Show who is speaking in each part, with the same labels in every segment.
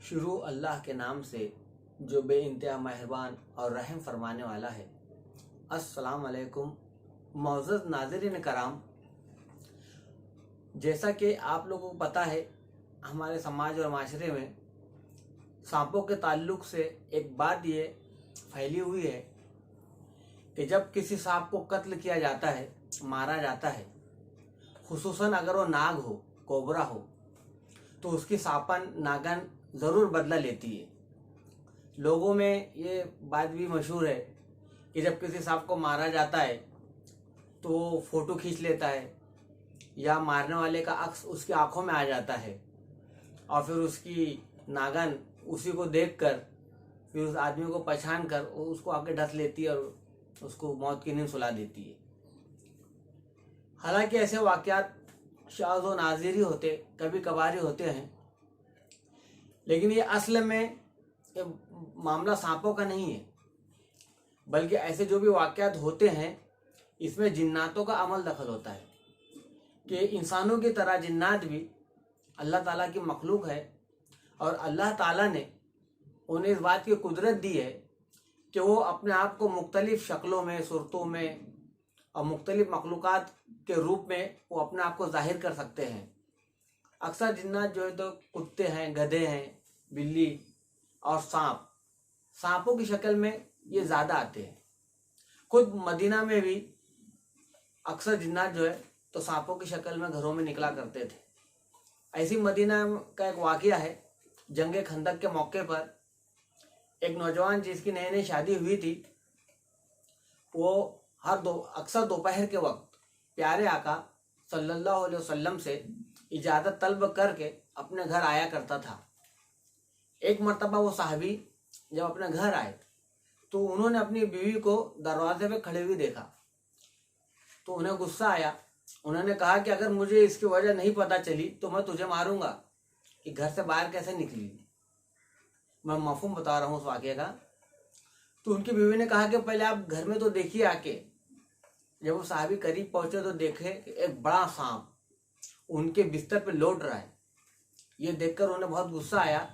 Speaker 1: शुरू अल्लाह के नाम से जो बेइंतहा मेहरबान और रहम फरमाने वाला है। अस्सलाम वालेकुम मोअज़्ज़ज़ नाज़रीन कराम, जैसा कि आप लोगों को पता है, हमारे समाज और माशरे में सांपों के ताल्लुक़ से एक बात ये फैली हुई है कि जब किसी सांप को कत्ल किया जाता है, मारा जाता है, खुसूसन अगर वो नाग हो, कोबरा हो, तो उसकी सांपन नागन ज़रूर बदला लेती है। लोगों में ये बात भी मशहूर है कि जब किसी सांप को मारा जाता है तो वो फ़ोटो खींच लेता है या मारने वाले का अक्स उसकी आंखों में आ जाता है और फिर उसकी नागन उसी को देखकर फिर उस आदमी को पहचान कर उसको आके ढस लेती है और उसको मौत की नींद सुला देती है। हालांकि ऐसे वाक़यात शाज़ व नाज़िर ही होते, कभी कभार ही होते हैं, लेकिन ये असल में ये मामला सांपों का नहीं है, बल्कि ऐसे जो भी वाक़यात होते हैं इसमें जिन्नातों का अमल दखल होता है कि इंसानों की तरह जिन्नात भी अल्लाह ताला की मखलूक है और अल्लाह ताला ने उन्हें इस बात की कुदरत दी है कि वो अपने आप को मुख्तलिफ़ शक्लों में, सूरतों में और मुख्तलिफ़ मखलूक़ात के रूप में वो अपने आप को ज़ाहिर कर सकते हैं। अक्सर जिन्नात जो है तो कुत्ते हैं, गधे हैं, बिल्ली और सांपों की शक्ल में ये ज़्यादा आते हैं। खुद मदीना में भी अक्सर जिन्नात जो है तो सांपों की शक्ल में घरों में निकला करते थे। ऐसी मदीना का एक वाक़या है, जंगे खंदक के मौके पर एक नौजवान जिसकी नई नई शादी हुई थी, वो अक्सर दोपहर के वक्त प्यारे आका सल्लल्लाहु अलैहि वसल्लम से इजाज़त तलब करके अपने घर आया करता था। एक मर्तबा वो साहबी जब अपने घर आए तो उन्होंने अपनी बीवी को दरवाजे पे खड़े हुए देखा तो उन्हें गुस्सा आया। उन्होंने कहा कि अगर मुझे इसकी वजह नहीं पता चली तो मैं तुझे मारूंगा कि घर से बाहर कैसे निकली। मैं मफ़हूम बता रहा हूँ उस वाक़े का। तो उनकी बीवी ने कहा कि पहले आप घर में तो देखिए आके। जब वो साहबी करीब पहुंचे तो देखे कि एक बड़ा सांप उनके बिस्तर पे लौट रहा है। ये देखकर उन्हें बहुत गुस्सा आया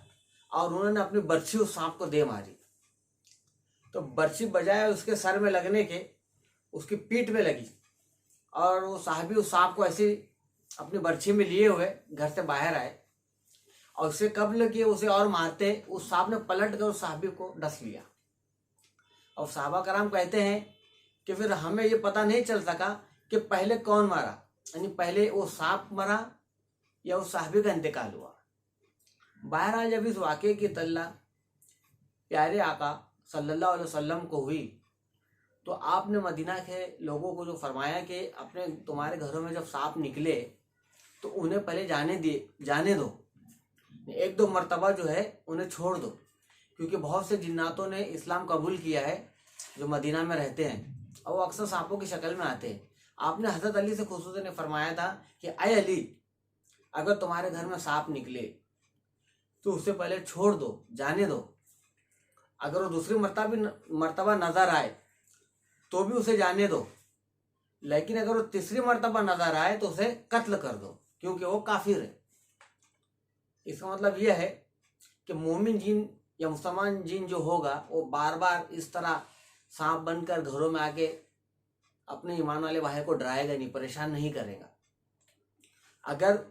Speaker 1: और उन्होंने अपनी बर्छी उस सांप को दे मारी। तो बर्छी बजाय उसके सर में लगने के उसकी पीठ में लगी और वो साहबी उस सांप को ऐसे अपनी बर्छी में लिए हुए घर से बाहर आए और उससे कब्ल किए उसे और मारते उस सांप ने पलट कर उस साहबी को डस लिया। और साहबा कराम कहते हैं कि फिर हमें ये पता नहीं चल सका कि पहले कौन मारा, यानी पहले वो सांप मरा या उस साहबी का इंतकाल हुआ। बहरहाल जब इस वाक़े की तल्ला प्यारे आका सल्लल्लाहु अलैहि वसल्लम को हुई तो आपने मदीना के लोगों को जो फरमाया कि अपने तुम्हारे घरों में जब सांप निकले तो उन्हें पहले जाने दो, एक दो मर्तबा जो है उन्हें छोड़ दो, क्योंकि बहुत से जिन्नातों ने इस्लाम कबूल किया है जो मदीना में रहते हैं और वो अक्सर सांपों की शक्ल में आते हैं। आपने हज़रत अली से खुसूसन ने फरमाया था कि अय अली, अगर तुम्हारे घर में सांप निकले तो उसे पहले छोड़ दो, जाने दो। अगर वो दूसरी मर्तबा नज़र आए तो भी उसे जाने दो, लेकिन अगर वो तीसरी मर्तबा नज़र आए तो उसे कत्ल कर दो, क्योंकि वो काफिर है। इसका मतलब यह है कि मोमिन जिन या मुसलमान जिन जो होगा वो बार बार इस तरह सांप बनकर घरों में आके अपने ईमान वाले भाई को डराएगा नहीं, परेशान नहीं करेगा। अगर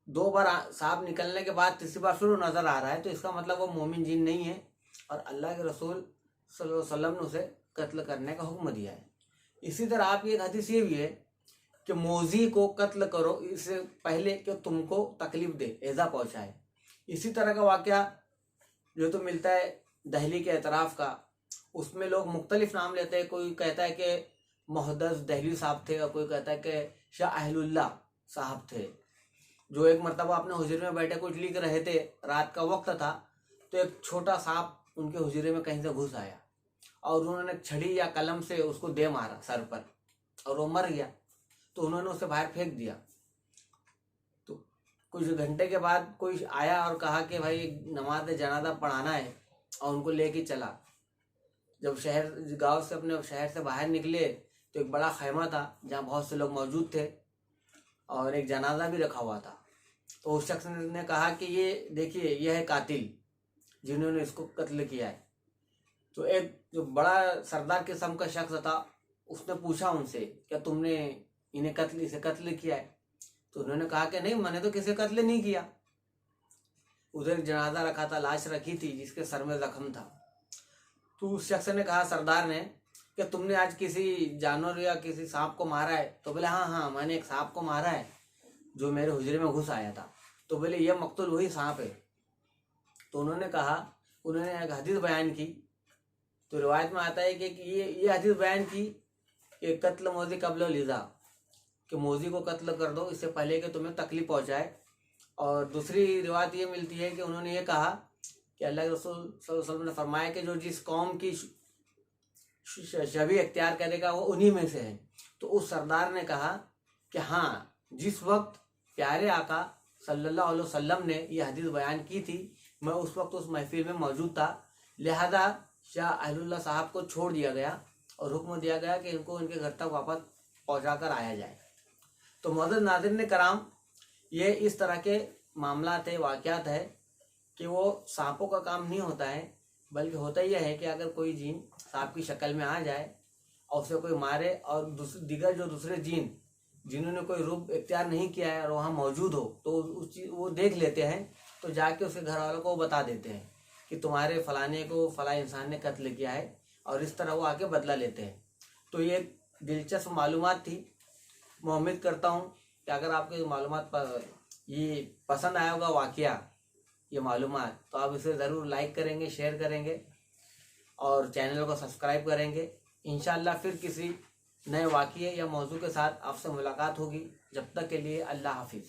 Speaker 1: दो बार सांप निकलने के बाद तीसरी बार फिर वो नज़र आ रहा है तो इसका मतलब वो मोमिन जिन नहीं है और अल्लाह के रसूल सल्लल्लाहु अलैहि वसल्लम ने उसे कत्ल करने का हुक्म दिया है। इसी तरह आपकी एक हदीस ये भी है कि मोजी को कत्ल करो इससे पहले कि तुमको तकलीफ दे, एज़ा पहुँचाए। इसी तरह का वाक़या जो तो मिलता है दहली के एतराफ़ का, उसमें लोग मुख्तलिफ नाम लेते हैं। कोई कहता है कि मुहद्दस दहली साहब थे और कोई कहता है कि शाह अहलुल्लाह साहब थे, जो एक मरतबा अपने हुजरे में बैठे कुछ लिख रहे थे, रात का वक्त था, तो एक छोटा सांप उनके हुजरे में कहीं से घुस आया और उन्होंने छड़ी या कलम से उसको दे मारा सर पर और वो मर गया। तो उन्होंने उसे बाहर फेंक दिया। तो कुछ घंटे के बाद कोई आया और कहा कि भाई नमाज जनाजा पढ़ाना है और उनको लेके चला। जब गांव से अपने शहर से बाहर निकले तो एक बड़ा खैमा था जहाँ बहुत से लोग मौजूद थे और एक जनाजा भी रखा हुआ था। तो उस शख्स ने कहा कि ये देखिए, यह है कातिल, जिन्होंने इसको कत्ल किया है। तो एक जो बड़ा सरदार किस्म का शख्स था, उसने पूछा उनसे, क्या तुमने इसे कत्ल किया है? तो उन्होंने कहा कि नहीं, मैंने तो किसी कत्ल नहीं किया। उधर जनाजा रखा था, लाश रखी थी जिसके सर में जख्म था। तो उस शख्स ने कहा, सरदार ने, कि तुमने आज किसी जानवर या किसी सांप को मारा है? तो बोले हाँ हाँ, मैंने एक सांप को मारा है जो मेरे हुजरे में घुस आया था। तो बोले यह मकतूल वही सांप है। तो उन्होंने कहा, उन्होंने एक हदीस बयान की। तो रिवायत में आता है कि ये हदीस बयान की कि कत्ल मोजी कब्ल लिजा, कि मोजी को कत्ल कर दो इससे पहले कि तुम्हें तकलीफ पहुंचाए। और दूसरी रिवायत ये मिलती है कि उन्होंने ये कहा कि अल्लाह के रसूल सल्लल्लाहु अलैहि वसल्लम ने फरमाया कि जो जिस कौम की शबी अख्तियार करेगा वो उन्हीं में से है। तो उस सरदार ने कहा कि हाँ, जिस वक्त प्यारे आका सल्लल्लाहु अलैहि वसल्लम ने यह हदीस बयान की थी, मैं उस वक्त उस महफिल में मौजूद था, लिहाजा शाह अहलुल्लाह साहब को छोड़ दिया गया और हुक्म दिया गया कि इनको इनके घर तक वापस पहुँचा कर आया जाए। तो मौजूद नाज़रीन कराम, ये इस तरह के मामला थे, वाक़यात है कि वो सांपों का काम नहीं होता है, बल्कि होता यह है कि अगर कोई जीन सांप की शक्ल में आ जाए और उसे कोई मारे और दीगर जो दूसरे जीन जिन्होंने कोई रूप इख्तियार नहीं किया है और वहाँ मौजूद हो, तो वो देख लेते हैं। तो जाके उसके घर वालों को बता देते हैं कि तुम्हारे फलाने को फला इंसान ने कत्ल किया है, और इस तरह वो आके बदला लेते हैं। तो ये दिलचस्प मालूमात थी। मैं उम्मीद करता हूँ कि अगर आपको ये मालूमात ये पसंद आया होगा वाक़या, ये मालूमात, तो आप इसे ज़रूर लाइक करेंगे, शेयर करेंगे और चैनल को सब्सक्राइब करेंगे। इंशाअल्लाह फिर किसी नए वाक़ये या मौजू के साथ आपसे मुलाकात होगी। जब तक के लिए अल्लाह हाफिज़।